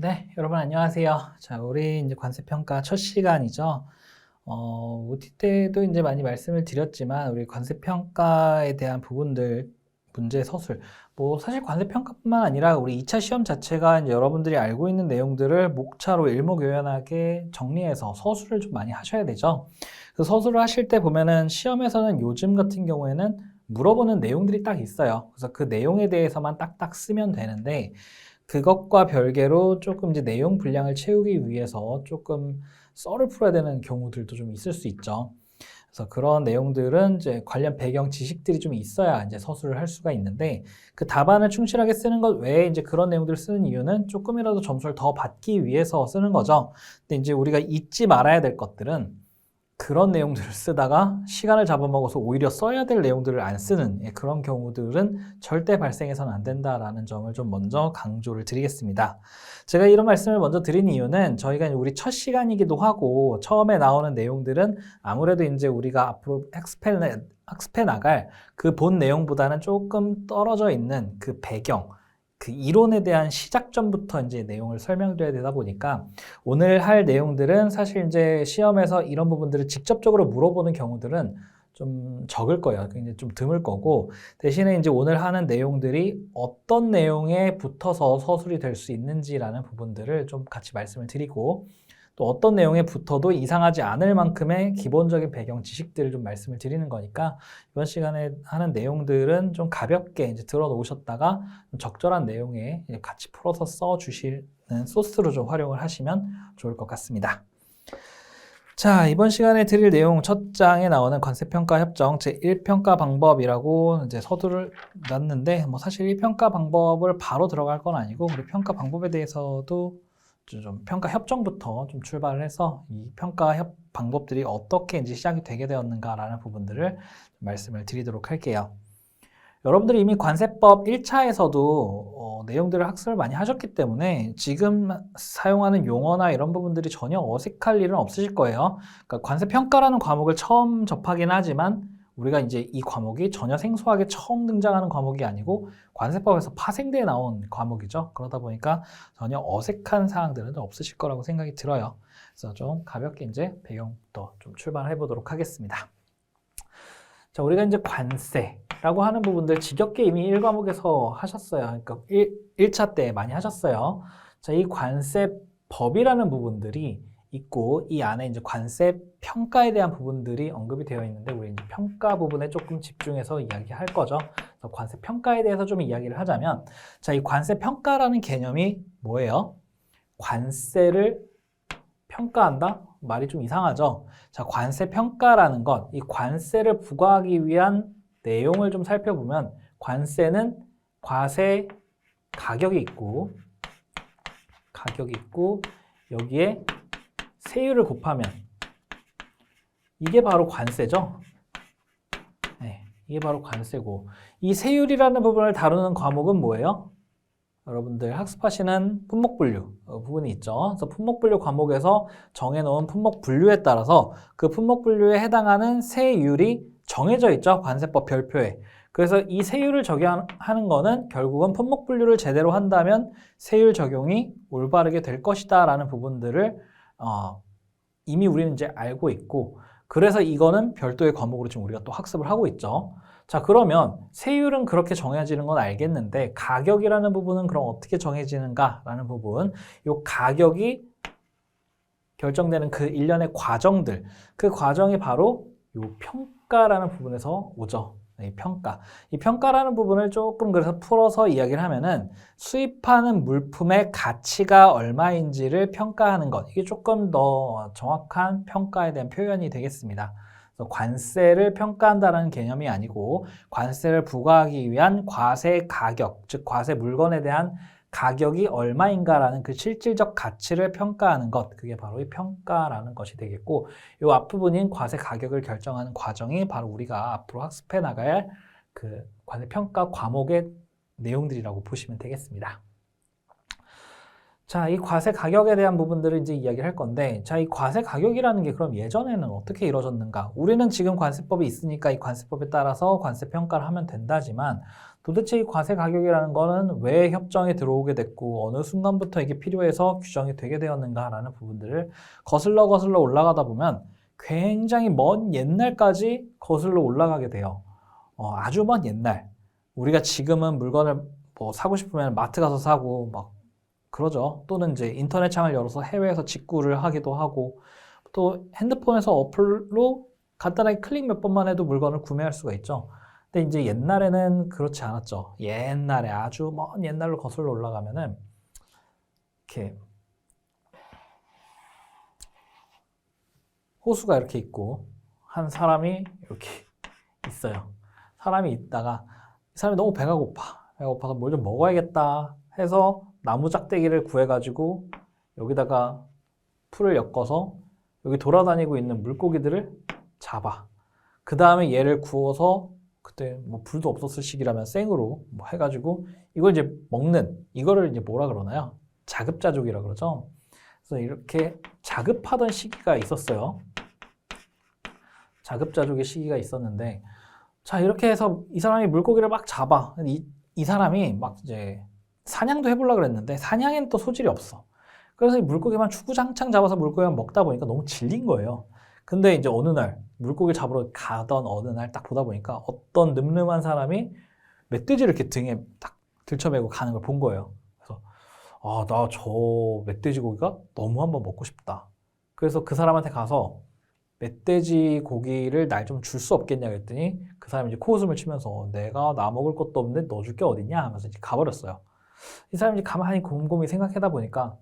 네, 여러분 안녕하세요. 자, 우리 이제 관세평가 첫 시간이죠. OT 때도 이제 많이 말씀을 드렸지만, 우리 관세평가에 대한 부분들, 문제 서술. 뭐, 사실 관세평가뿐만 아니라 우리 2차 시험 자체가 이제 여러분들이 알고 있는 내용들을 목차로 일목요연하게 정리해서 서술을 좀 많이 하셔야 되죠. 그 서술을 하실 때 보면은 시험에서는 요즘 같은 경우에는 물어보는 내용들이 딱 있어요. 그래서 그 내용에 대해서만 딱딱 쓰면 되는데, 그것과 별개로 조금 이제 내용 분량을 채우기 위해서 조금 썰을 풀어야 되는 경우들도 좀 있을 수 있죠. 그래서 그런 내용들은 이제 관련 배경 지식들이 좀 있어야 이제 서술을 할 수가 있는데, 그 답안을 충실하게 쓰는 것 외에 이제 그런 내용들을 쓰는 이유는 조금이라도 점수를 더 받기 위해서 쓰는 거죠. 근데 이제 우리가 잊지 말아야 될 것들은 그런 내용들을 쓰다가 시간을 잡아먹어서 오히려 써야 될 내용들을 안 쓰는 그런 경우들은 절대 발생해서는 안 된다라는 점을 좀 먼저 강조를 드리겠습니다. 제가 이런 말씀을 먼저 드린 이유는 저희가 우리 첫 시간이기도 하고 처음에 나오는 내용들은 아무래도 이제 우리가 앞으로 학습해 나갈 그 본 내용보다는 조금 떨어져 있는 그 배경, 그 이론에 대한 시작점부터 이제 내용을 설명드려야 되다 보니까 오늘 할 내용들은 사실 이제 시험에서 이런 부분들을 직접적으로 물어보는 경우들은 좀 적을 거예요. 굉장히 좀 드물 거고, 대신에 이제 오늘 하는 내용들이 어떤 내용에 붙어서 서술이 될 수 있는지라는 부분들을 좀 같이 말씀을 드리고, 또 어떤 내용에 붙어도 이상하지 않을 만큼의 기본적인 배경 지식들을 좀 말씀을 드리는 거니까 이번 시간에 하는 내용들은 좀 가볍게 이제 들어 놓으셨다가 적절한 내용에 같이 풀어서 써 주시는 소스로 좀 활용을 하시면 좋을 것 같습니다. 자, 이번 시간에 드릴 내용 첫 장에 나오는 관세평가 협정 제1평가 방법이라고 이제 서두를 놨는데, 뭐 사실 1평가 방법을 바로 들어갈 건 아니고 우리 평가 방법에 대해서도 좀 평가 협정부터 좀 출발을 해서 이 평가 방법들이 어떻게 이제 시작이 되게 되었는가라는 부분들을 말씀을 드리도록 할게요. 여러분들이 이미 관세법 1차에서도 내용들을 학습을 많이 하셨기 때문에 지금 사용하는 용어나 이런 부분들이 전혀 어색할 일은 없으실 거예요. 그러니까 관세평가라는 과목을 처음 접하긴 하지만 우리가 이제 이 과목이 전혀 생소하게 처음 등장하는 과목이 아니고 관세법에서 파생되어 나온 과목이죠. 그러다 보니까 전혀 어색한 사항들은 없으실 거라고 생각이 들어요. 그래서 좀 가볍게 이제 배경부터 좀 출발해 보도록 하겠습니다. 자, 우리가 이제 관세라고 하는 부분들 지겹게 이미 1과목에서 하셨어요. 그러니까 1차 때 많이 하셨어요. 자, 이 관세법이라는 부분들이 있고 이 안에 이제 관세 평가에 대한 부분들이 언급이 되어 있는데 우리 이제 평가 부분에 조금 집중해서 이야기할 거죠. 그래서 관세 평가에 대해서 좀 이야기를 하자면, 자, 이 관세 평가라는 개념이 뭐예요? 관세를 평가한다? 말이 좀 이상하죠? 자, 관세 평가라는 것, 이 관세를 부과하기 위한 내용을 좀 살펴보면 관세는 과세 가격이 있고 여기에 세율을 곱하면 이게 바로 관세죠? 네, 이게 바로 관세고, 이 세율이라는 부분을 다루는 과목은 뭐예요? 여러분들 학습하시는 품목분류 부분이 있죠. 그래서 품목분류 과목에서 정해놓은 품목분류에 따라서 그 품목분류에 해당하는 세율이 정해져 있죠. 관세법 별표에. 그래서 이 세율을 적용하는 거는 결국은 품목분류를 제대로 한다면 세율 적용이 올바르게 될 것이다 라는 부분들을 이미 우리는 이제 알고 있고, 그래서 이거는 별도의 과목으로 지금 우리가 또 학습을 하고 있죠. 자, 그러면 세율은 그렇게 정해지는 건 알겠는데 가격이라는 부분은 그럼 어떻게 정해지는가라는 부분, 이 가격이 결정되는 그 일련의 과정들, 그 과정이 바로 이 평가라는 부분에서 오죠. 이 평가. 이 평가라는 부분을 조금 그래서 풀어서 이야기를 하면은 수입하는 물품의 가치가 얼마인지를 평가하는 것. 이게 조금 더 정확한 평가에 대한 표현이 되겠습니다. 그래서 관세를 평가한다는 개념이 아니고 관세를 부과하기 위한 과세 가격, 즉 과세 물건에 대한 가격이 얼마인가라는 그 실질적 가치를 평가하는 것, 그게 바로 이 평가라는 것이 되겠고, 이 앞부분인 과세 가격을 결정하는 과정이 바로 우리가 앞으로 학습해 나갈 그 관세 평가 과목의 내용들이라고 보시면 되겠습니다. 자, 이 과세 가격에 대한 부분들을 이제 이야기를 할 건데, 자, 이 과세 가격이라는 게 그럼 예전에는 어떻게 이루어졌는가? 우리는 지금 관세법이 있으니까 이 관세법에 따라서 관세 평가를 하면 된다지만, 도대체 이 과세 가격이라는 거는 왜 협정에 들어오게 됐고, 어느 순간부터 이게 필요해서 규정이 되게 되었는가라는 부분들을 거슬러 올라가다 보면 굉장히 먼 옛날까지 거슬러 올라가게 돼요. 아주 먼 옛날. 우리가 지금은 물건을 뭐 사고 싶으면 마트 가서 사고, 막, 그러죠. 또는 이제 인터넷 창을 열어서 해외에서 직구를 하기도 하고 또 핸드폰에서 어플로 간단하게 클릭 몇 번만 해도 물건을 구매할 수가 있죠. 근데 이제 옛날에는 그렇지 않았죠. 옛날에 아주 먼 옛날로 거슬러 올라가면은 이렇게 호수가 이렇게 있고 한 사람이 이렇게 있어요. 사람이 있다가 이 사람이 너무 배가 고파서 뭘 좀 먹어야겠다 해서 나무 짝대기를 구해가지고 여기다가 풀을 엮어서 여기 돌아다니고 있는 물고기들을 잡아. 그 다음에 얘를 구워서 그때 뭐 불도 없었을 시기라면 생으로 뭐 해가지고 이걸 이제 먹는 이거를 이제 뭐라 그러나요? 자급자족이라 그러죠. 그래서 이렇게 자급하던 시기가 있었어요. 자급자족의 시기가 있었는데 자 이렇게 해서 이 사람이 물고기를 막 잡아. 이 사람이 막 이제 사냥도 해보려고 그랬는데 사냥엔 또 소질이 없어. 그래서 이 물고기만 주구장창 잡아서 물고기만 먹다 보니까 너무 질린 거예요. 근데 이제 어느 날 물고기 잡으러 가던 어느 날 딱 보다 보니까 어떤 늠름한 사람이 멧돼지를 이렇게 등에 딱 들쳐매고 가는 걸 본 거예요. 그래서 아, 나 저 멧돼지 고기가 너무 한번 먹고 싶다. 그래서 그 사람한테 가서 멧돼지 고기를 날 좀 줄 수 없겠냐 그랬더니 그 사람이 이제 코웃음을 치면서 내가 나 먹을 것도 없는데 너 줄 게 어딨냐 하면서 이제 가버렸어요. 이 사람이 이제 가만히 곰곰이 생각하다 보니까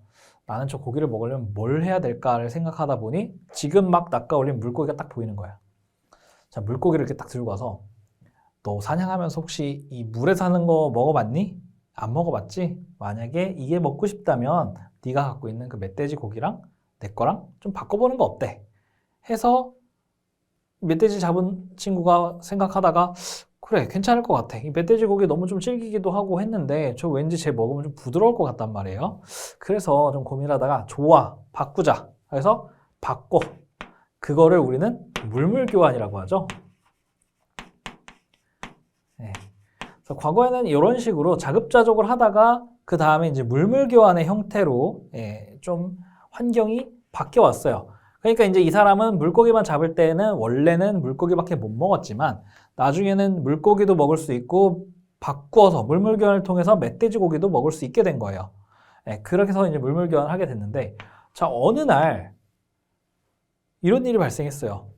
나는 저 고기를 먹으려면 뭘 해야 될까를 생각하다 보니 지금 막 낚아올린 물고기가 딱 보이는 거야. 자, 물고기를 이렇게 딱 들고 와서 너 사냥하면서 혹시 이 물에 사는 거 먹어봤니? 안 먹어봤지? 만약에 이게 먹고 싶다면 네가 갖고 있는 그 멧돼지 고기랑 내 거랑 좀 바꿔보는 거 어때? 해서 멧돼지 잡은 친구가 생각하다가 그래 괜찮을 것 같아. 이 멧돼지 고기 너무 좀 질기기도 하고 했는데 저 왠지 쟤 먹으면 좀 부드러울 것 같단 말이에요. 그래서 좀 고민하다가 좋아 바꾸자. 그래서 바꿔. 그거를 우리는 물물교환이라고 하죠. 네. 그래서 과거에는 이런 식으로 자급자족을 하다가 그 다음에 이제 물물교환의 형태로 좀 환경이 바뀌어 왔어요. 그러니까 이제 이 사람은 물고기만 잡을 때는 원래는 물고기밖에 못 먹었지만 나중에는 물고기도 먹을 수 있고 바꾸어서 물물교환을 통해서 멧돼지 고기도 먹을 수 있게 된 거예요. 그렇게 해서 이제 물물교환을 하게 됐는데 자 어느 날 이런 일이 발생했어요.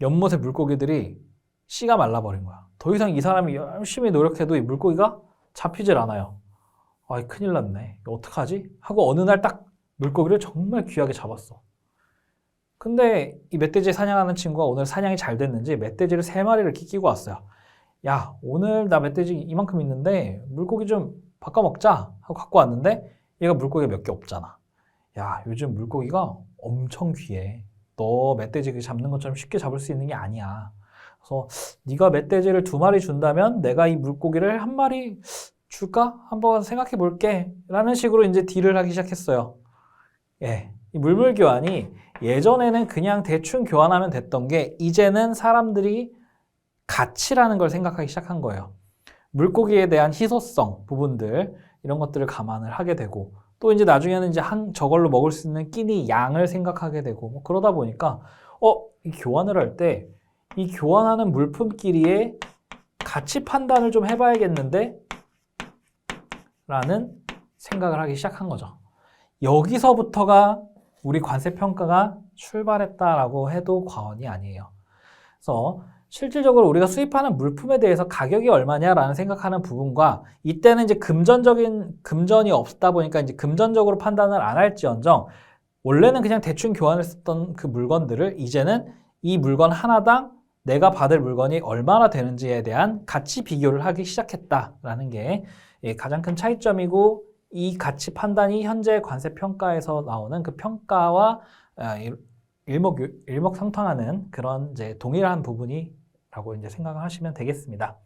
연못의 물고기들이 씨가 말라버린 거야. 더 이상 이 사람이 열심히 노력해도 이 물고기가 잡히질 않아요. 아이 큰일 났네. 이거 어떡하지? 하고 어느 날 딱 물고기를 정말 귀하게 잡았어. 근데 이 멧돼지 사냥하는 친구가 오늘 사냥이 잘 됐는지 멧돼지를 3마리를 이렇게 끼고 왔어요. 야 오늘 나 멧돼지 이만큼 있는데 물고기 좀 바꿔 먹자 하고 갖고 왔는데 얘가 물고기가 몇 개 없잖아. 야 요즘 물고기가 엄청 귀해. 너 멧돼지 잡는 것처럼 쉽게 잡을 수 있는 게 아니야. 그래서 네가 멧돼지를 2마리 준다면 내가 이 물고기를 1마리 줄까? 한번 생각해 볼게 라는 식으로 이제 딜을 하기 시작했어요. 예, 이 물물 교환이 예전에는 그냥 대충 교환하면 됐던 게 이제는 사람들이 가치라는 걸 생각하기 시작한 거예요. 물고기에 대한 희소성 부분들 이런 것들을 감안을 하게 되고 또 이제 나중에는 이제 저걸로 먹을 수 있는 끼니 양을 생각하게 되고 뭐 그러다 보니까 이 교환을 할 때 이 교환하는 물품끼리의 가치 판단을 좀 해봐야겠는데 라는 생각을 하기 시작한 거죠. 여기서부터가 우리 관세평가가 출발했다라고 해도 과언이 아니에요. 그래서 실질적으로 우리가 수입하는 물품에 대해서 가격이 얼마냐라는 생각하는 부분과 이때는 이제 금전이 없다 보니까 이제 금전적으로 판단을 안 할지언정 원래는 그냥 대충 교환을 썼던 그 물건들을 이제는 이 물건 하나당 내가 받을 물건이 얼마나 되는지에 대한 가치 비교를 하기 시작했다라는 게 가장 큰 차이점이고 이 가치 판단이 현재 관세평가에서 나오는 그 평가와 일목상통하는 그런 이제 동일한 부분이라고 이제 생각을 하시면 되겠습니다.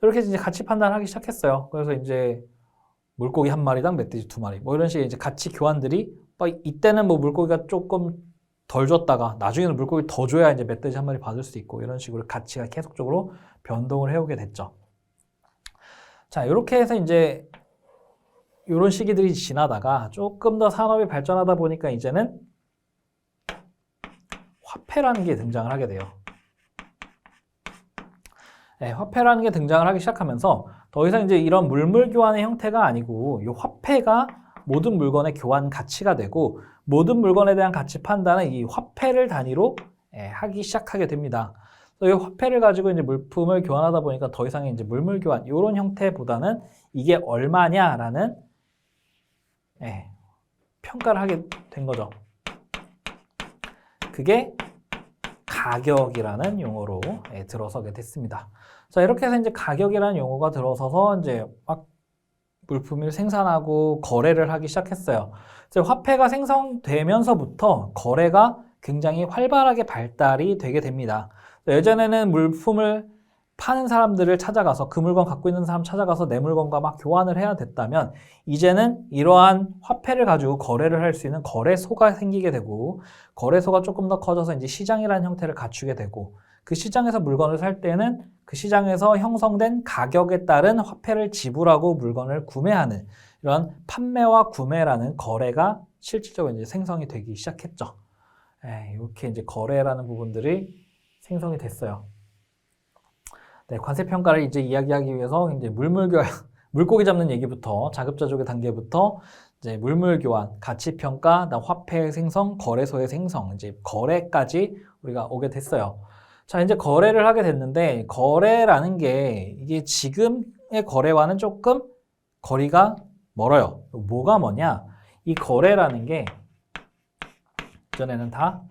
이렇게 이제 가치 판단을 하기 시작했어요. 그래서 이제 물고기 한 마리당 멧돼지 두 마리. 뭐 이런 식의 이제 가치 교환들이 이때는 뭐 물고기가 조금 덜 줬다가 나중에는 물고기 더 줘야 이제 멧돼지 한 마리 받을 수 있고 이런 식으로 가치가 계속적으로 변동을 해오게 됐죠. 자, 이렇게 해서 이제 이런 시기들이 지나다가 조금 더 산업이 발전하다 보니까 이제는 화폐라는 게 등장을 하게 돼요. 네, 화폐라는 게 등장을 하기 시작하면서 더 이상 이제 이런 물물 교환의 형태가 아니고 이 화폐가 모든 물건의 교환 가치가 되고 모든 물건에 대한 가치 판단은 이 화폐를 단위로 하기 시작하게 됩니다. 이 화폐를 가지고 이제 물품을 교환하다 보니까 더 이상 이제 물물 교환 이런 형태보다는 이게 얼마냐라는 평가를 하게 된 거죠. 그게 가격이라는 용어로 들어서게 됐습니다. 자, 이렇게 해서 이제 가격이라는 용어가 들어서서 이제 막 물품을 생산하고 거래를 하기 시작했어요. 이제 화폐가 생성되면서부터 거래가 굉장히 활발하게 발달이 되게 됩니다. 예전에는 물품을 파는 사람들을 찾아가서 그 물건 갖고 있는 사람 찾아가서 내 물건과 막 교환을 해야 됐다면 이제는 이러한 화폐를 가지고 거래를 할 수 있는 거래소가 생기게 되고 거래소가 조금 더 커져서 이제 시장이라는 형태를 갖추게 되고 그 시장에서 물건을 살 때는 그 시장에서 형성된 가격에 따른 화폐를 지불하고 물건을 구매하는 이런 판매와 구매라는 거래가 실질적으로 이제 생성이 되기 시작했죠. 이렇게 이제 거래라는 부분들이 생성이 됐어요. 네, 관세 평가를 이제 이야기하기 위해서 이제 물고기 잡는 얘기부터 자급자족의 단계부터 이제 물물 교환, 가치 평가, 화폐의 생성, 거래소의 생성, 이제 거래까지 우리가 오게 됐어요. 자, 이제 거래를 하게 됐는데 거래라는 게 이게 지금의 거래와는 조금 거리가 멀어요. 뭐가 뭐냐? 이 거래라는 게 이전에는 다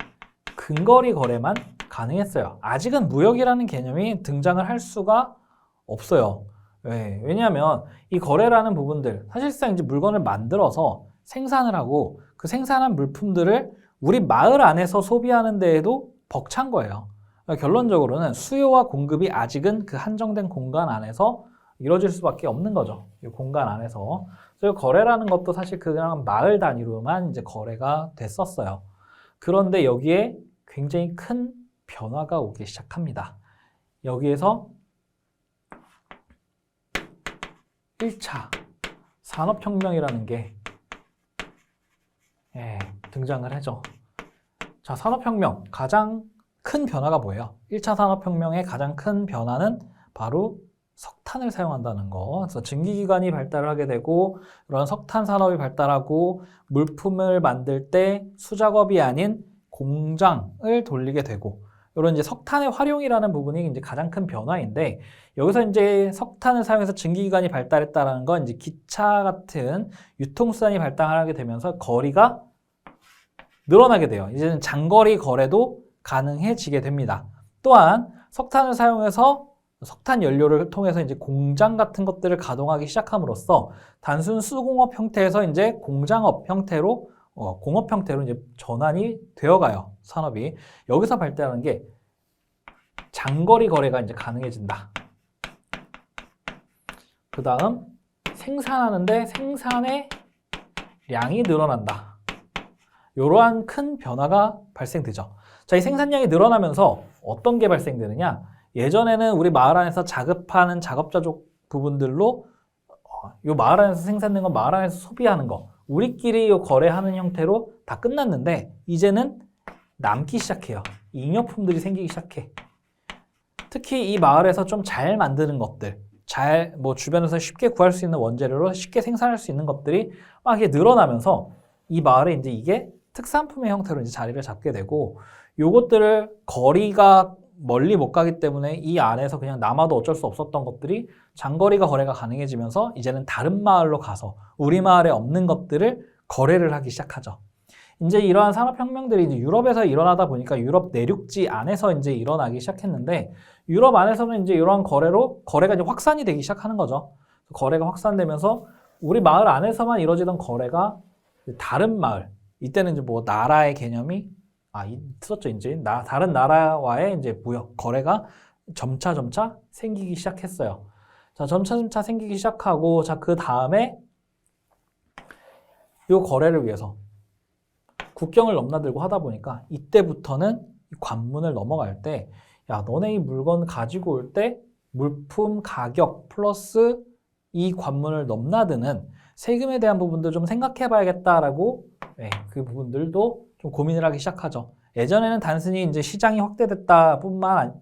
근거리 거래만 가능했어요. 아직은 무역이라는 개념이 등장을 할 수가 없어요. 왜냐하면 이 거래라는 부분들 사실상 이제 물건을 만들어서 생산을 하고 그 생산한 물품들을 우리 마을 안에서 소비하는 데에도 벅찬 거예요. 결론적으로는 수요와 공급이 아직은 그 한정된 공간 안에서 이루어질 수밖에 없는 거죠. 이 공간 안에서. 그래서 거래라는 것도 사실 그냥 마을 단위로만 이제 거래가 됐었어요. 그런데 여기에 굉장히 큰 변화가 오기 시작합니다. 여기에서 1차 산업혁명이라는 게 등장을 하죠. 자, 산업혁명 가장 큰 변화가 뭐예요? 1차 산업혁명의 가장 큰 변화는 바로 석탄을 사용한다는 거. 그래서 증기기관이 발달을 하게 되고 이런 석탄 산업이 발달하고 물품을 만들 때 수작업이 아닌 공장을 돌리게 되고 이런 이제 석탄의 활용이라는 부분이 이제 가장 큰 변화인데 여기서 이제 석탄을 사용해서 증기기관이 발달했다는 건 이제 기차 같은 유통수단이 발달하게 되면서 거리가 늘어나게 돼요. 이제는 장거리 거래도 가능해지게 됩니다. 또한 석탄을 사용해서 석탄 연료를 통해서 이제 공장 같은 것들을 가동하기 시작함으로써 단순 수공업 형태에서 이제 공장업 형태로 공업 형태로 이제 전환이 되어가요. 산업이. 여기서 발달하는 게 장거리 거래가 이제 가능해진다. 그 다음 생산하는데 생산의 량이 늘어난다. 이러한 큰 변화가 발생되죠. 자, 이 생산량이 늘어나면서 어떤 게 발생되느냐? 예전에는 우리 마을 안에서 작업하는 작업자족 부분들로 이 마을 안에서 생산된 거, 마을 안에서 소비하는 거 우리끼리 거래하는 형태로 다 끝났는데 이제는 남기 시작해요. 잉여품들이 생기기 시작해. 특히 이 마을에서 좀 잘 만드는 것들, 뭐 주변에서 쉽게 구할 수 있는 원재료로 쉽게 생산할 수 있는 것들이 막 이게 늘어나면서 이 마을에 이제 이게 특산품의 형태로 이제 자리를 잡게 되고 요것들을 거리가 멀리 못 가기 때문에 이 안에서 그냥 남아도 어쩔 수 없었던 것들이 장거리가 거래가 가능해지면서 이제는 다른 마을로 가서 우리 마을에 없는 것들을 거래를 하기 시작하죠. 이제 이러한 산업혁명들이 이제 유럽에서 일어나다 보니까 유럽 내륙지 안에서 이제 일어나기 시작했는데 유럽 안에서는 이제 이러한 거래가 이제 확산이 되기 시작하는 거죠. 거래가 확산되면서 우리 마을 안에서만 이루어지던 거래가 다른 마을, 이때는 이제 뭐 나라의 개념이 있었죠. 이제 다른 나라와의 이제 무역, 거래가 점차 생기기 시작했어요. 자, 점차 생기기 시작하고, 자, 그 다음에 이 거래를 위해서 국경을 넘나들고 하다 보니까 이때부터는 관문을 넘어갈 때 야, 너네 이 물건 가지고 올 때 물품 가격 플러스 이 관문을 넘나드는 세금에 대한 부분도 좀 생각해 봐야겠다라고 그 부분들도 좀 고민을 하기 시작하죠. 예전에는 단순히 이제 시장이 확대됐다 뿐만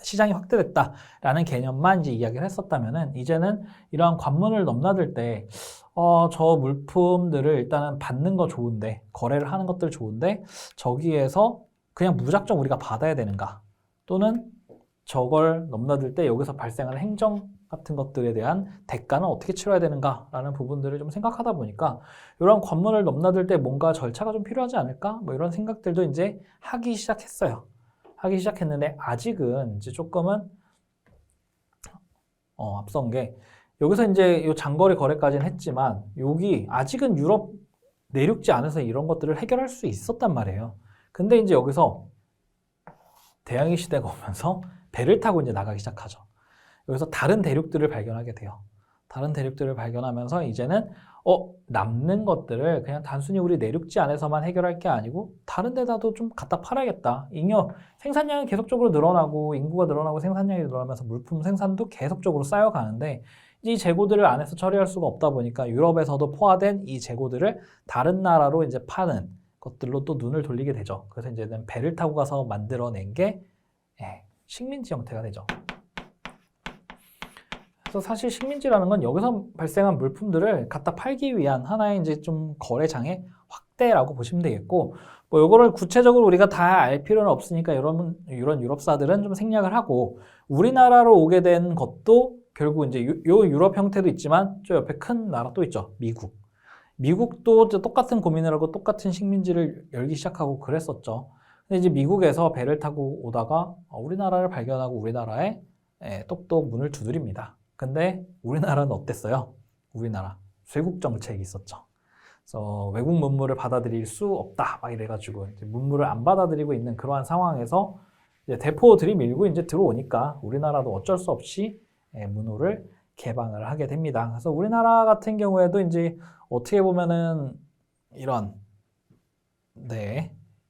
시장이 확대됐다라는 개념만 이제 이야기를 했었다면은 이제는 이러한 관문을 넘나들 때 저 물품들을 일단은 받는 거 좋은데 거래를 하는 것들 좋은데 저기에서 그냥 무작정 우리가 받아야 되는가 또는 저걸 넘나들 때 여기서 발생하는 행정 같은 것들에 대한 대가는 어떻게 치러야 되는가라는 부분들을 좀 생각하다 보니까 이런 관문을 넘나들 때 뭔가 절차가 좀 필요하지 않을까? 뭐 이런 생각들도 이제 하기 시작했어요. 하기 시작했는데 아직은 이제 조금은 앞선 게 여기서 이제 요 장거리 거래까지는 했지만 여기 아직은 유럽 내륙지 안에서 이런 것들을 해결할 수 있었단 말이에요. 근데 이제 여기서 대항해 시대가 오면서 배를 타고 이제 나가기 시작하죠. 여기서 다른 대륙들을 발견하게 돼요. 다른 대륙들을 발견하면서 이제는 남는 것들을 그냥 단순히 우리 내륙지 안에서만 해결할 게 아니고 다른 데다도 좀 갖다 팔아야겠다. 잉여 생산량이 계속적으로 늘어나고 인구가 늘어나고 생산량이 늘어나면서 물품 생산도 계속적으로 쌓여가는데 이 재고들을 안에서 처리할 수가 없다 보니까 유럽에서도 포화된 이 재고들을 다른 나라로 이제 파는 것들로 또 눈을 돌리게 되죠. 그래서 이제는 배를 타고 가서 만들어낸 게 식민지 형태가 되죠. 그래서 사실 식민지라는 건 여기서 발생한 물품들을 갖다 팔기 위한 하나의 이제 좀 거래장의 확대라고 보시면 되겠고, 뭐 요거를 구체적으로 우리가 다 알 필요는 없으니까 이런 유럽사들은 좀 생략을 하고, 우리나라로 오게 된 것도 결국 이제 요 유럽 형태도 있지만 저 옆에 큰 나라 또 있죠. 미국. 미국도 똑같은 고민을 하고 똑같은 식민지를 열기 시작하고 그랬었죠. 근데 이제 미국에서 배를 타고 오다가 우리나라를 발견하고 우리나라에 똑똑 문을 두드립니다. 근데 우리나라는 어땠어요? 우리나라 쇄국 정책이 있었죠. 그래서 외국 문물을 받아들일 수 없다 막 이래가지고 이제 문물을 안 받아들이고 있는 그러한 상황에서 이제 대포 들이밀고 이제 들어오니까 우리나라도 어쩔 수 없이 문호를 개방을 하게 됩니다. 그래서 우리나라 같은 경우에도 이제 어떻게 보면은 이런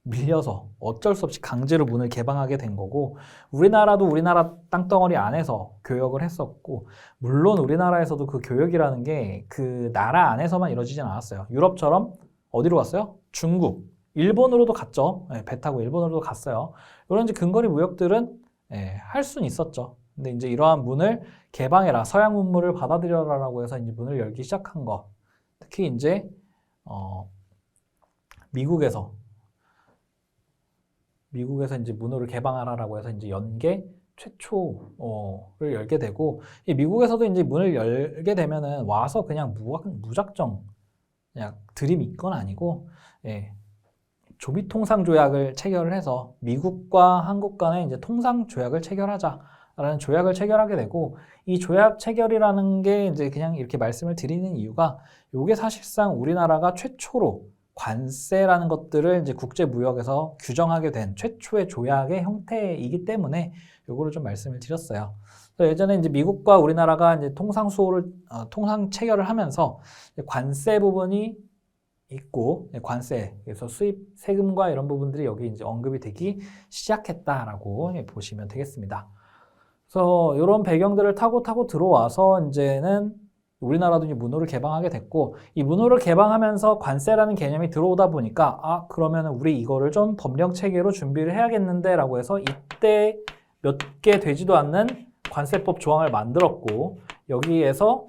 밀려서 어쩔 수 없이 강제로 문을 개방하게 된 거고, 우리나라도 우리나라 땅덩어리 안에서 교역을 했었고, 물론 우리나라에서도 그 교역이라는 게 그 나라 안에서만 이루어지진 않았어요. 유럽처럼 어디로 갔어요? 중국, 일본으로도 갔죠. 배 타고 일본으로도 갔어요. 이런 이제 근거리 무역들은 할 수는 있었죠. 근데 이제 이러한 문을 개방해라, 서양 문물을 받아들여라라고 해서 이제 문을 열기 시작한 거. 특히 이제 미국에서 이제 문호를 개방하라라고 해서 이제 연계 최초를 열게 되고, 이 미국에서도 이제 문을 열게 되면은 와서 그냥 무작정 그냥 들이밀 건 아니고, 조미 통상 조약을 체결을 해서 미국과 한국 간에 이제 통상 조약을 체결하자라는 조약을 체결하게 되고, 이 조약 체결이라는 게 이제 그냥 이렇게 말씀을 드리는 이유가, 이게 사실상 우리나라가 최초로 관세라는 것들을 이제 국제무역에서 규정하게 된 최초의 조약의 형태이기 때문에 요거를 좀 말씀을 드렸어요. 예전에 이제 미국과 우리나라가 이제 통상 체결을 하면서 관세 부분이 있고, 관세, 그래서 수입 세금과 이런 부분들이 여기 이제 언급이 되기 시작했다라고 보시면 되겠습니다. 그래서 이런 배경들을 타고 들어와서 이제는 우리나라도 이제 문호를 개방하게 됐고, 이 문호를 개방하면서 관세라는 개념이 들어오다 보니까 그러면 우리 이거를 좀 법령 체계로 준비를 해야겠는데 라고 해서 이때 몇 개 되지도 않는 관세법 조항을 만들었고, 여기에서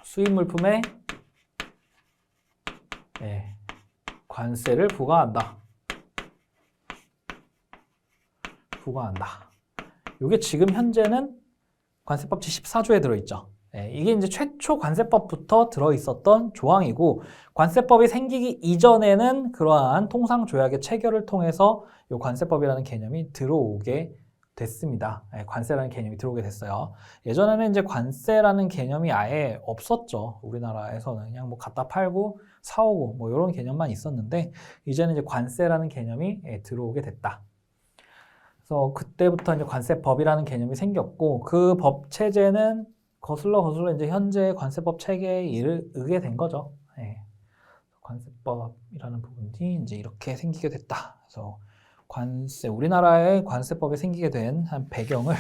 수입 물품에 관세를 부과한다. 이게 지금 현재는 관세법 제14조에 들어있죠. 이게 이제 최초 관세법부터 들어있었던 조항이고, 관세법이 생기기 이전에는 그러한 통상조약의 체결을 통해서 이 관세법이라는 개념이 들어오게 됐습니다. 관세라는 개념이 들어오게 됐어요. 예전에는 이제 관세라는 개념이 아예 없었죠. 우리나라에서는 그냥 뭐 갖다 팔고 사오고 뭐 이런 개념만 있었는데, 이제는 이제 관세라는 개념이 들어오게 됐다. 그래서 그때부터 이제 관세법이라는 개념이 생겼고, 그 법 체제는 거슬러 이제 현재 관세법 체계에 이르게 된 거죠. 예. 관세법이라는 부분이 이제 이렇게 생기게 됐다. 그래서 우리나라의 관세법이 생기게 된 한 배경을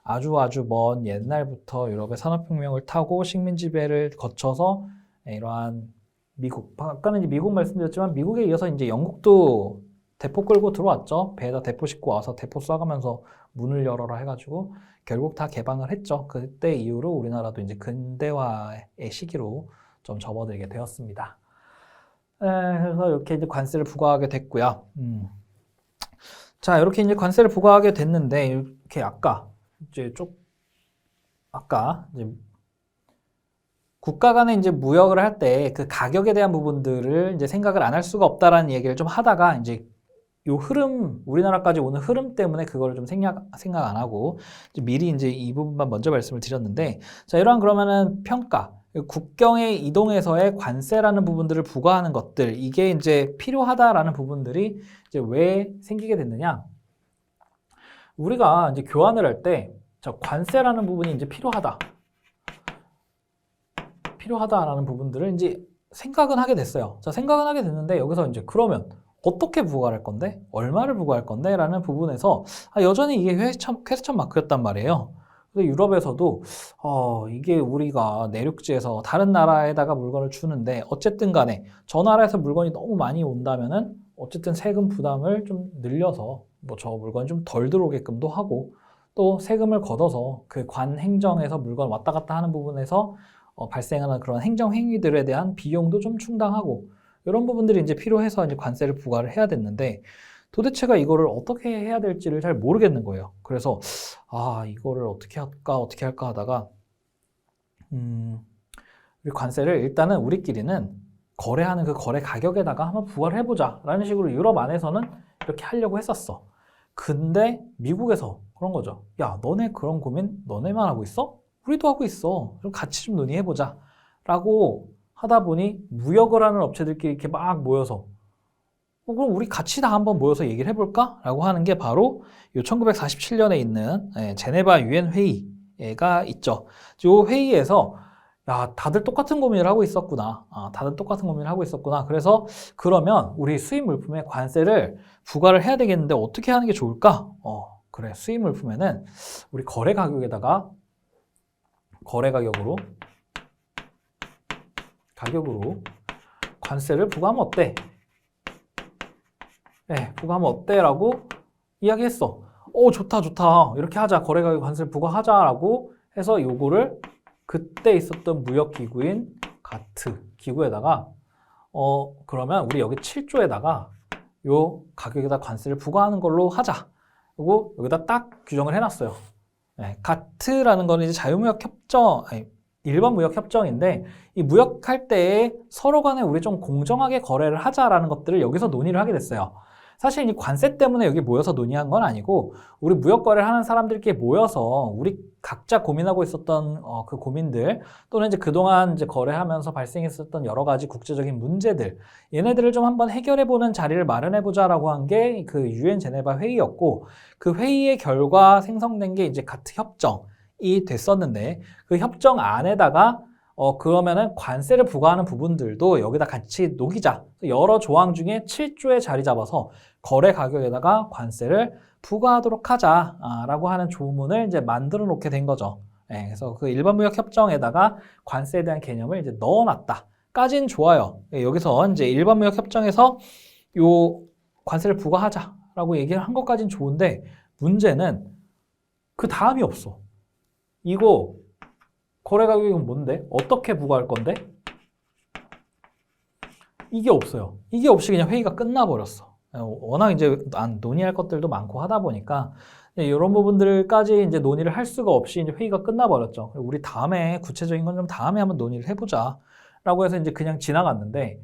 아주 먼 옛날부터 유럽의 산업혁명을 타고 식민 지배를 거쳐서 이러한 미국, 아까는 이제 미국 말씀드렸지만 미국에 이어서 이제 영국도 대포 끌고 들어왔죠. 배에다 대포 싣고 와서 대포 쏴가면서 문을 열어라 해가지고 결국 다 개방을 했죠. 그때 이후로 우리나라도 이제 근대화의 시기로 좀 접어들게 되었습니다. 그래서 이렇게 이제 관세를 부과하게 됐고요. 자, 이렇게 이제 관세를 부과하게 됐는데 이렇게 아까 이제 국가 간에 이제 무역을 할 때 그 가격에 대한 부분들을 이제 생각을 안 할 수가 없다라는 얘기를 좀 하다가 이제 요 흐름, 우리나라까지 오는 흐름 때문에 그거를 좀 생각 안 하고 미리 이제 이 부분만 먼저 말씀을 드렸는데, 자, 이러한 그러면은 평가, 국경의 이동에서의 관세라는 부분들을 부과하는 것들, 이게 이제 필요하다라는 부분들이 이제 왜 생기게 됐느냐? 우리가 이제 교환을 할 때, 자, 관세라는 부분이 이제 필요하다라는 부분들을 이제 생각은 하게 됐어요. 자, 생각은 하게 됐는데 여기서 이제 그러면 어떻게 부과할 건데? 얼마를 부과할 건데? 라는 부분에서 여전히 이게 퀘스천 마크였단 말이에요. 그래서 유럽에서도 이게 우리가 내륙지에서 다른 나라에다가 물건을 주는데 어쨌든 간에 저 나라에서 물건이 너무 많이 온다면은 어쨌든 세금 부담을 좀 늘려서 뭐 저 물건이 좀 덜 들어오게끔도 하고, 또 세금을 걷어서 그 관 행정에서 물건 왔다 갔다 하는 부분에서 발생하는 그런 행정 행위들에 대한 비용도 좀 충당하고, 이런 부분들이 이제 필요해서 이제 관세를 부과를 해야 됐는데, 도대체가 이거를 어떻게 해야 될지를 잘 모르겠는 거예요. 그래서 이거를 어떻게 할까 하다가 우리 관세를 일단은 우리끼리는 거래하는 그 거래 가격에다가 한번 부과를 해보자 라는 식으로 유럽 안에서는 이렇게 하려고 했었어. 근데 미국에서 그런 거죠. 야, 너네 그런 고민 너네만 하고 있어? 우리도 하고 있어. 그럼 같이 좀 논의해보자 라고 하다 보니 무역을 하는 업체들끼리 이렇게 막 모여서 그럼 우리 같이 다 한번 모여서 얘기를 해볼까? 라고 하는 게 바로 이 1947년에 있는 제네바 유엔 회의가 있죠. 이 회의에서 야, 다들 똑같은 고민을 하고 있었구나. 그래서 그러면 우리 수입 물품에 관세를 부과를 해야 되겠는데 어떻게 하는 게 좋을까? 그래, 수입 물품에는 우리 거래 가격으로 관세를 부과하면 어때? 부과하면 어때? 라고 이야기했어. 좋다. 이렇게 하자. 거래 가격 관세를 부과하자라고 해서 요거를 그때 있었던 무역기구인 가트 기구에다가 그러면 우리 여기 7조에다가 요 가격에다 관세를 부과하는 걸로 하자. 그리고 여기다 딱 규정을 해놨어요. 가트라는 거는 이제 일반 무역 협정인데, 이 무역할 때 서로 간에 우리 좀 공정하게 거래를 하자라는 것들을 여기서 논의를 하게 됐어요. 사실 이 관세 때문에 여기 모여서 논의한 건 아니고, 우리 무역 거래를 하는 사람들끼리 모여서 우리 각자 고민하고 있었던 그 고민들, 또는 이제 그동안 이제 거래하면서 발생했었던 여러 가지 국제적인 문제들, 얘네들을 좀 한번 해결해보는 자리를 마련해보자라고 한 게 그 유엔 제네바 회의였고, 그 회의의 결과 생성된 게 이제 가트 협정이 됐었는데, 그 협정 안에다가 그러면은 관세를 부과하는 부분들도 여기다 같이 녹이자. 여러 조항 중에 7조에 자리 잡아서 거래 가격에다가 관세를 부과하도록 하자라고 하는 조문을 이제 만들어 놓게 된 거죠. 그래서 그 일반무역 협정에다가 관세에 대한 개념을 이제 넣어놨다까진 좋아요. 여기서 이제 일반무역 협정에서 요 관세를 부과하자라고 얘기를 한 것까진 좋은데, 문제는 그 다음이 없어. 이거 거래 가격은 뭔데? 어떻게 부과할 건데? 이게 없어요. 이게 없이 그냥 회의가 끝나버렸어. 워낙 이제 논의할 것들도 많고 하다 보니까 이런 부분들까지 이제 논의를 할 수가 없이 이제 회의가 끝나버렸죠. 우리 다음에 구체적인 건 좀 다음에 한번 논의를 해보자 라고 해서 이제 그냥 지나갔는데,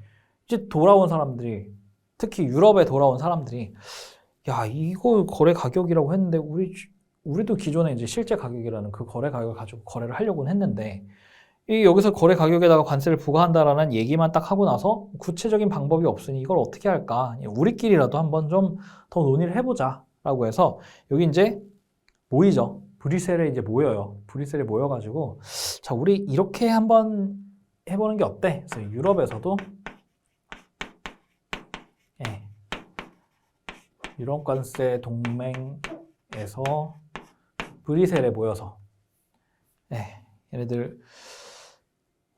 이제 돌아온 사람들이, 특히 유럽에 돌아온 사람들이, 야, 이거 거래 가격이라고 했는데 우리도 기존에 이제 실제 가격이라는 그 거래 가격을 가지고 거래를 하려고는 했는데, 여기서 거래 가격에다가 관세를 부과한다라는 얘기만 딱 하고 나서 구체적인 방법이 없으니 이걸 어떻게 할까? 우리끼리라도 한번 좀 더 논의를 해보자라고 해서 여기 이제 모이죠. 브뤼셀에 이제 모여요. 브뤼셀에 모여가지고 자, 우리 이렇게 한번 해보는 게 어때? 그래서 유럽에서도 유럽 관세 동맹에서 브뤼셀에 모여서 얘네들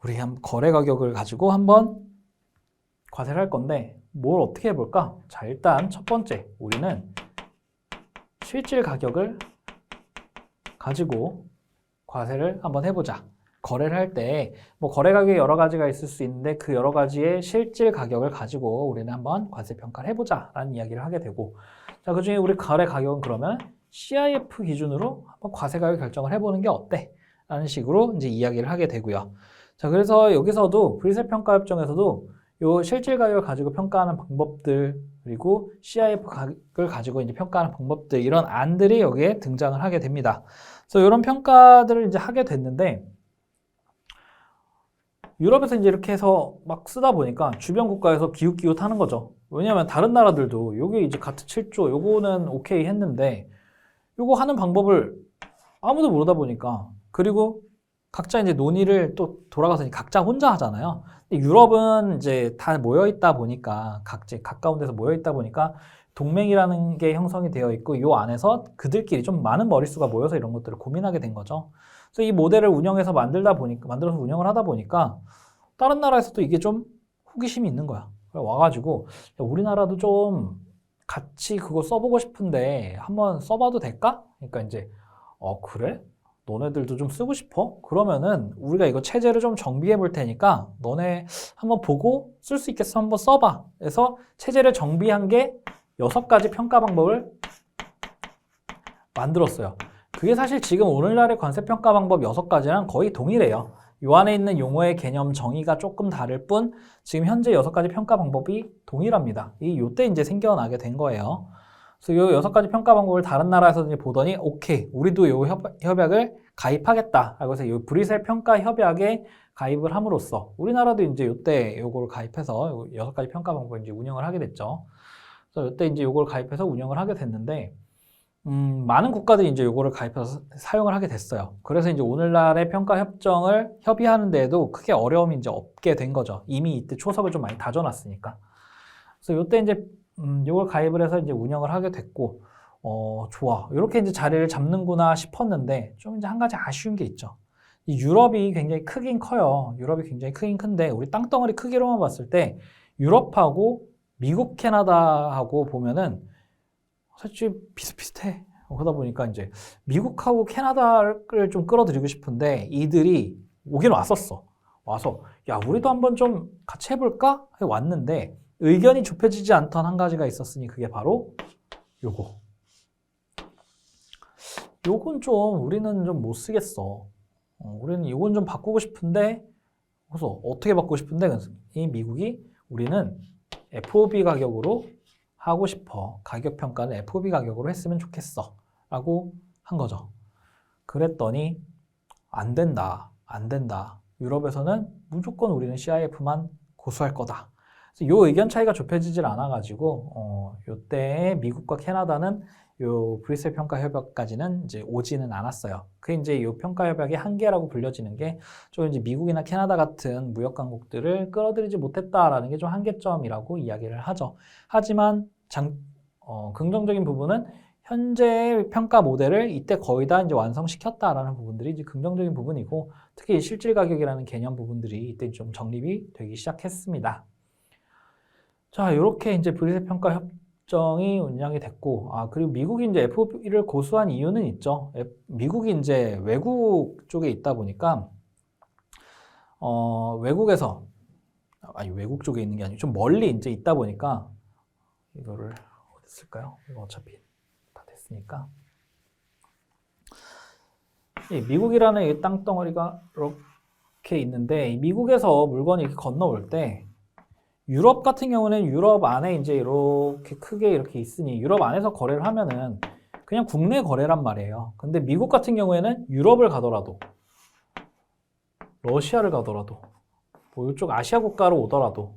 우리 거래 가격을 가지고 한번 과세를 할 건데 뭘 어떻게 해볼까? 자, 일단 첫 번째 우리는 실질 가격을 가지고 과세를 한번 해보자. 거래를 할 때 뭐 거래 가격이 여러 가지가 있을 수 있는데 그 여러 가지의 실질 가격을 가지고 우리는 한번 관세 평가를 해보자 라는 이야기를 하게 되고, 자, 그중에 우리 거래 가격은 그러면 CIF 기준으로 한번 과세 가격 결정을 해보는 게 어때? 라는 식으로 이제 이야기를 하게 되고요. 자, 그래서 여기서도 브뤼셀 평가 협정에서도 요 실질 가격을 가지고 평가하는 방법들, 그리고 CIF 가격을 가지고 이제 평가하는 방법들, 이런 안들이 여기에 등장을 하게 됩니다. 그래서 이런 평가들을 이제 하게 됐는데, 유럽에서 이제 이렇게 해서 막 쓰다 보니까 주변 국가에서 기웃기웃하는 거죠. 왜냐하면 다른 나라들도 요게 이제 가트 7조 요거는 오케이 했는데 요거 하는 방법을 아무도 모르다 보니까, 그리고 각자 이제 논의를 또 돌아가서 각자 혼자 하잖아요. 근데 유럽은 이제 다 모여 있다 보니까, 각자 가까운 데서 모여 있다 보니까 동맹이라는 게 형성이 되어 있고 요 안에서 그들끼리 좀 많은 머릿수가 모여서 이런 것들을 고민하게 된 거죠. 그래서 이 모델을 운영해서 만들어서 운영을 하다 보니까 다른 나라에서도 이게 좀 호기심이 있는 거야. 와가지고 야, 우리나라도 좀 같이 그거 써보고 싶은데 한번 써봐도 될까? 그러니까 이제 그래? 너네들도 좀 쓰고 싶어? 그러면은 우리가 이거 체제를 좀 정비해 볼 테니까 너네 한번 보고 쓸 수 있겠어? 한번 써봐. 그래서 체제를 정비한 게 6가지 평가 방법을 만들었어요. 그게 사실 지금 오늘날의 관세 평가 방법 6가지랑 거의 동일해요. 요 안에 있는 용어의 개념 정의가 조금 다를 뿐 지금 현재 6가지 평가 방법이 동일합니다. 요때 이제 생겨나게 된 거예요. 그래서 요 6가지 평가 방법을 다른 나라에서 이제 보더니 오케이, 우리도 요 협약을 가입하겠다. 그래서 요 브뤼셀 평가 협약에 가입을 함으로써 우리나라도 이제 요때 요걸 가입해서 6가지 평가 방법을 이제 운영을 하게 됐죠. 그래서 요때 이제 요걸 가입해서 운영을 하게 됐는데, 많은 국가들이 이제 요거를 가입해서 사용을 하게 됐어요. 그래서 이제 오늘날의 평가 협정을 협의하는 데에도 크게 어려움이 이제 없게 된 거죠. 이미 이때 초석을 좀 많이 다져놨으니까. 그래서 요때 이제 요걸 가입을 해서 이제 운영을 하게 됐고, 좋아. 이렇게 이제 자리를 잡는구나 싶었는데 좀 이제 한 가지 아쉬운 게 있죠. 이 유럽이 굉장히 크긴 커요. 유럽이 굉장히 크긴 큰데 우리 땅덩어리 크기로만 봤을 때 유럽하고 미국, 캐나다하고 보면은 사실 비슷비슷해. 그러다 보니까 이제 미국하고 캐나다를 좀 끌어들이고 싶은데 이들이 오긴 왔었어. 와서 야, 우리도 한번 좀 같이 해볼까? 왔는데 의견이 좁혀지지 않던 한 가지가 있었으니 그게 바로 요거. 요건 좀 우리는 좀 못 쓰겠어. 우리는 이건 좀 바꾸고 싶은데, 그래서 어떻게 바꾸고 싶은데 이 미국이 우리는 FOB 가격으로 하고 싶어. 가격 평가는 FOB 가격으로 했으면 좋겠어. 라고 한 거죠. 그랬더니 안 된다. 안 된다. 유럽에서는 무조건 우리는 CIF만 고수할 거다. 그래서 요 의견 차이가 좁혀지질 않아가지고 요때 미국과 캐나다는 요 브뤼셀 평가 협약까지는 이제 오지는 않았어요. 그게 이제 요 평가 협약의 한계라고 불려지는 게 좀 이제 미국이나 캐나다 같은 무역 강국들을 끌어들이지 못했다라는 게 좀 한계점이라고 이야기를 하죠. 하지만 긍정적인 부분은 현재 평가 모델을 이때 거의 다 이제 완성시켰다라는 부분들이 이제 긍정적인 부분이고, 특히 실질 가격이라는 개념 부분들이 이때 좀 정립이 되기 시작했습니다. 자, 이렇게 이제 브뤼셀 평가 협정이 운영이 됐고, 그리고 미국이 이제 FOB를 고수한 이유는 있죠. 미국이 이제 외국 쪽에 있다 보니까, 외국에서, 외국 쪽에 있는 게 아니고 좀 멀리 이제 있다 보니까, 이거를 어디 쓸까요? 이거 어차피 다 됐으니까. 이 미국이라는 이 땅덩어리가 이렇게 있는데, 이 미국에서 물건이 이렇게 건너올 때, 유럽 같은 경우는 유럽 안에 이제 이렇게 크게 이렇게 있으니 유럽 안에서 거래를 하면은 그냥 국내 거래란 말이에요. 근데 미국 같은 경우에는 유럽을 가더라도, 러시아를 가더라도, 뭐 이쪽 아시아 국가로 오더라도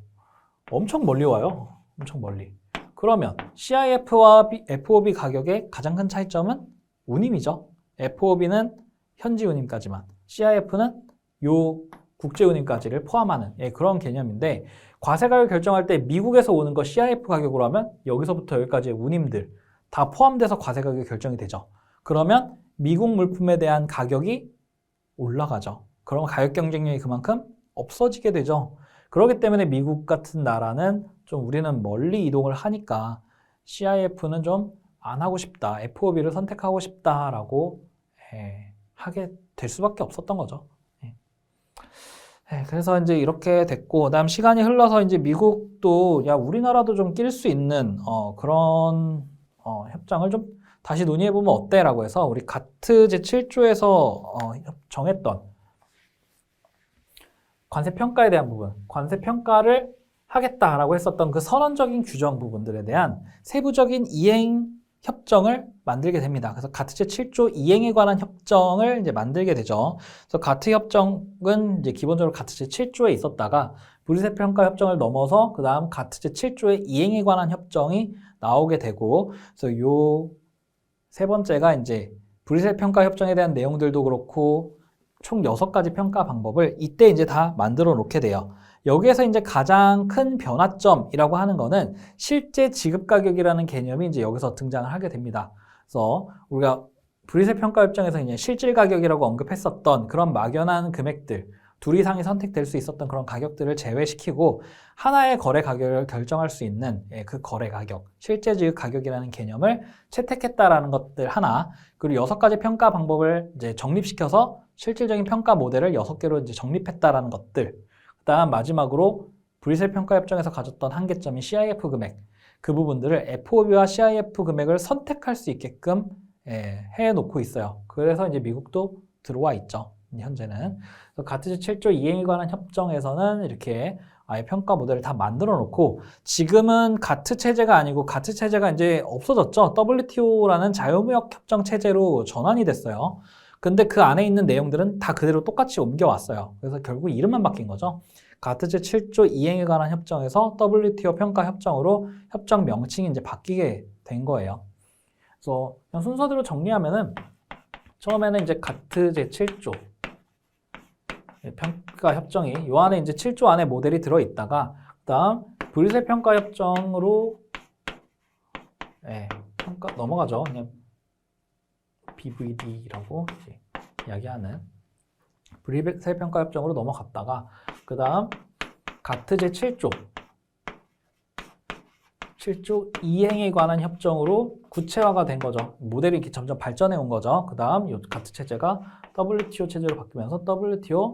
엄청 멀리 와요. 엄청 멀리. 그러면 CIF와 FOB 가격의 가장 큰 차이점은 운임이죠. FOB는 현지 운임까지만, CIF는 요 국제운임까지를 포함하는 그런 개념인데 과세 가격 결정할 때 미국에서 오는 거 CIF 가격으로 하면 여기서부터 여기까지의 운임들 다 포함돼서 과세 가격이 결정이 되죠. 그러면 미국 물품에 대한 가격이 올라가죠. 그럼 가격 경쟁력이 그만큼 없어지게 되죠. 그렇기 때문에 미국 같은 나라는 좀 우리는 멀리 이동을 하니까 CIF는 좀 안 하고 싶다. FOB를 선택하고 싶다라고 하게 될 수밖에 없었던 거죠. 그래서 이제 이렇게 됐고, 그다음 시간이 흘러서 이제 미국도 야 우리나라도 좀 낄 수 있는 그런 협정을 좀 다시 논의해보면 어때라고 해서 우리 가트 제7조에서 정했던 관세 평가에 대한 부분, 관세 평가를 하겠다라고 했었던 그 선언적인 규정 부분들에 대한 세부적인 이행 협정을 만들게 됩니다. 그래서 가트 제7조 이행에 관한 협정을 이제 만들게 되죠. 그래서 가트 협정은 이제 기본적으로 가트 제7조에 있었다가 불이세 평가 협정을 넘어서 그 다음 가트 제7조의 이행에 관한 협정이 나오게 되고, 그래서 요 세 번째가 이제 불이세 평가 협정에 대한 내용들도 그렇고 총 6가지 평가 방법을 이때 이제 다 만들어 놓게 돼요. 여기에서 이제 가장 큰 변화점이라고 하는 거는 실제 지급 가격이라는 개념이 이제 여기서 등장을 하게 됩니다. 그래서 우리가 불이세 평가 협정에서 이제 실질 가격이라고 언급했었던 그런 막연한 금액들, 둘 이상이 선택될 수 있었던 그런 가격들을 제외시키고 하나의 거래 가격을 결정할 수 있는 그 거래 가격, 실제 지급 가격이라는 개념을 채택했다라는 것들 하나, 그리고 6가지 평가 방법을 이제 정립시켜서 실질적인 평가 모델을 6개로 이제 정립했다라는 것들. 그다음 마지막으로 불이세 평가 협정에서 가졌던 한계점인 CIF 금액, 그 부분들을 FOB와 CIF 금액을 선택할 수 있게끔 해놓고 있어요. 그래서 이제 미국도 들어와 있죠. 현재는. 가트 제7조 이행에 관한 협정에서는 이렇게 아예 평가 모델을 다 만들어 놓고 지금은 가트 체제가 아니고 가트 체제가 이제 없어졌죠. WTO라는 자유무역 협정 체제로 전환이 됐어요. 근데 그 안에 있는 내용들은 다 그대로 똑같이 옮겨왔어요. 그래서 결국 이름만 바뀐 거죠. 가트 제7조 이행에 관한 협정에서 WTO 평가 협정으로 협정 명칭이 이제 바뀌게 된 거예요. 그래서 그냥 순서대로 정리하면은 처음에는 이제 가트 제7조 평가 협정이 요 안에 이제 7조 안에 모델이 들어 있다가 그다음 불이세 평가 협정으로 평가 넘어가죠. 그냥 BVD라고 이제 이야기하는 불이세 평가 협정으로 넘어갔다가 그다음 가트 제7조 7조 이행에 관한 협정으로 구체화가 된 거죠. 모델이 이렇게 점점 발전해 온 거죠. 그 다음 이 가트 체제가 WTO 체제로 바뀌면서 WTO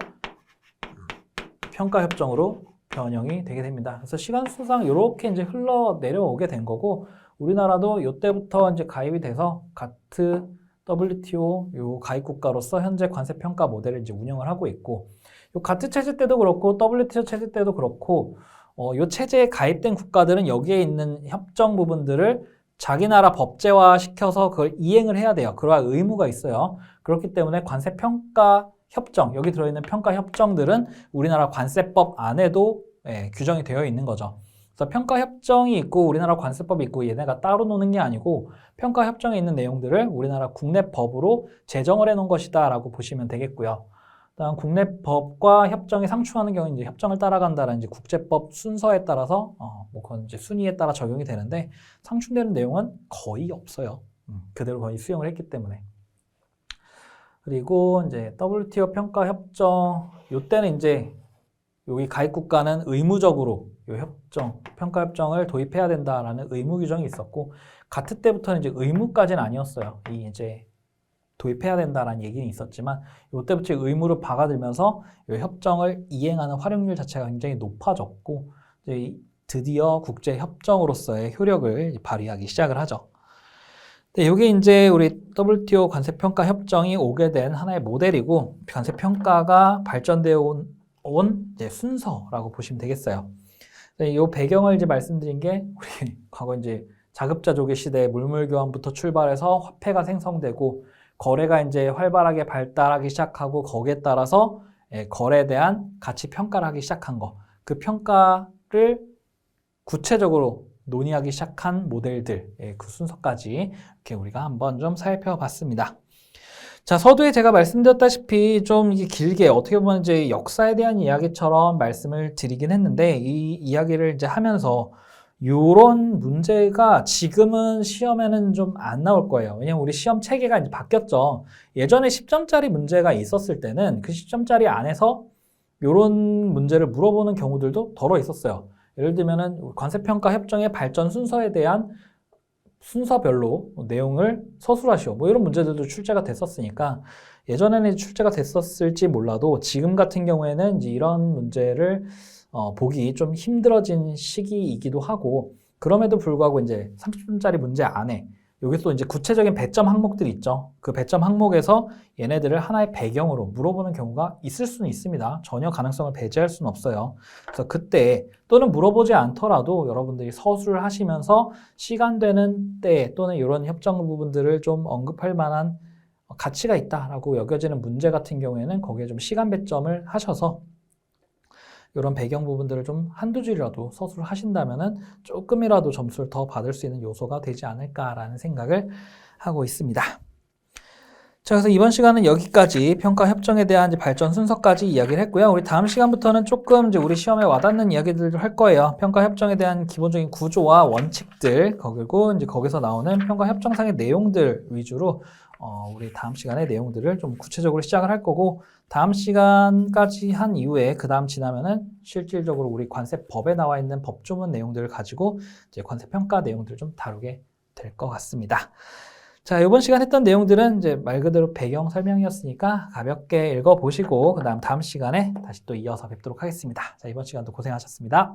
평가 협정으로 변형이 되게 됩니다. 그래서 시간 순상 이렇게 이제 흘러 내려오게 된 거고 우리나라도 이때부터 이제 가입이 돼서 가트 WTO 요 가입 국가로서 현재 관세 평가 모델을 이제 운영을 하고 있고 요 가트 체제 때도 그렇고 WTO 체제 때도 그렇고 요 체제에 가입된 국가들은 여기에 있는 협정 부분들을 자기 나라 법제화 시켜서 그걸 이행을 해야 돼요. 그러한 의무가 있어요. 그렇기 때문에 관세 평가 협정, 여기 들어있는 평가 협정들은 우리나라 관세법 안에도 규정이 되어 있는 거죠. 그래서 평가 협정이 있고 우리나라 관세법이 있고 얘네가 따로 노는 게 아니고 평가 협정에 있는 내용들을 우리나라 국내 법으로 제정을 해놓은 것이다 라고 보시면 되겠고요. 다음 국내 법과 협정이 상충하는 경우는 이제 협정을 따라간다라는 이제 국제법 순서에 따라서 뭐 그건 이제 순위에 따라 적용이 되는데 상충되는 내용은 거의 없어요. 그대로 거의 수용을 했기 때문에. 그리고 이제 WTO 평가 협정 요때는 이제 여기 가입 국가는 의무적으로 요 협정, 평가 협정을 도입해야 된다라는 의무 규정이 있었고 가트 때부터는 이제 의무까지는 아니었어요. 이 이제 도입해야 된다라는 얘기는 있었지만 이때부터 의무로 박아들면서 이 협정을 이행하는 활용률 자체가 굉장히 높아졌고 이제 드디어 국제 협정으로서의 효력을 발휘하기 시작을 하죠. 이게 이제 우리 WTO 관세평가 협정이 오게 된 하나의 모델이고 관세평가가 발전되어 온 이제 순서라고 보시면 되겠어요. 이 배경을 이제 말씀드린 게 우리 과거 이제 자급자족의 시대 물물교환부터 출발해서 화폐가 생성되고 거래가 이제 활발하게 발달하기 시작하고 거기에 따라서 거래에 대한 가치 평가를 하기 시작한 거. 그 평가를 구체적으로 논의하기 시작한 모델들, 그 순서까지 이렇게 우리가 한번 좀 살펴봤습니다. 자, 서두에 제가 말씀드렸다시피 좀 이게 길게 어떻게 보면 이제 역사에 대한 이야기처럼 말씀을 드리긴 했는데 이 이야기를 이제 하면서 요런 문제가 지금은 시험에는 좀 안 나올 거예요. 왜냐면 우리 시험 체계가 이제 바뀌었죠. 예전에 10점짜리 문제가 있었을 때는 그 10점짜리 안에서 요런 문제를 물어보는 경우들도 덜어 있었어요. 예를 들면은 관세평가 협정의 발전 순서에 대한 순서별로 내용을 서술하시오. 뭐 이런 문제들도 출제가 됐었으니까 예전에는 출제가 됐었을지 몰라도 지금 같은 경우에는 이제 이런 문제를 보기 좀 힘들어진 시기이기도 하고 그럼에도 불구하고 이제 30분짜리 문제 안에 여기서 이제 구체적인 배점 항목들이 있죠. 그 배점 항목에서 얘네들을 하나의 배경으로 물어보는 경우가 있을 수는 있습니다. 전혀 가능성을 배제할 수는 없어요. 그래서 그때 또는 물어보지 않더라도 여러분들이 서술을 하시면서 시간 되는 때 또는 이런 협정 부분들을 좀 언급할 만한 가치가 있다라고 여겨지는 문제 같은 경우에는 거기에 좀 시간 배점을 하셔서 이런 배경 부분들을 좀 한두 줄이라도 서술을 하신다면은 조금이라도 점수를 더 받을 수 있는 요소가 되지 않을까라는 생각을 하고 있습니다. 자, 그래서 이번 시간은 여기까지 평가 협정에 대한 이제 발전 순서까지 이야기를 했고요. 우리 다음 시간부터는 조금 이제 우리 시험에 와닿는 이야기들을 할 거예요. 평가 협정에 대한 기본적인 구조와 원칙들, 그리고 이제 거기서 나오는 평가 협정상의 내용들 위주로 우리 다음 시간에 내용들을 좀 구체적으로 시작을 할 거고, 다음 시간까지 한 이후에 그 다음 지나면은 실질적으로 우리 관세법에 나와 있는 법조문 내용들을 가지고 이제 관세평가 내용들을 좀 다루게 될 것 같습니다. 자, 이번 시간 했던 내용들은 이제 말 그대로 배경 설명이었으니까 가볍게 읽어보시고, 그 다음 시간에 다시 또 이어서 뵙도록 하겠습니다. 자, 이번 시간도 고생하셨습니다.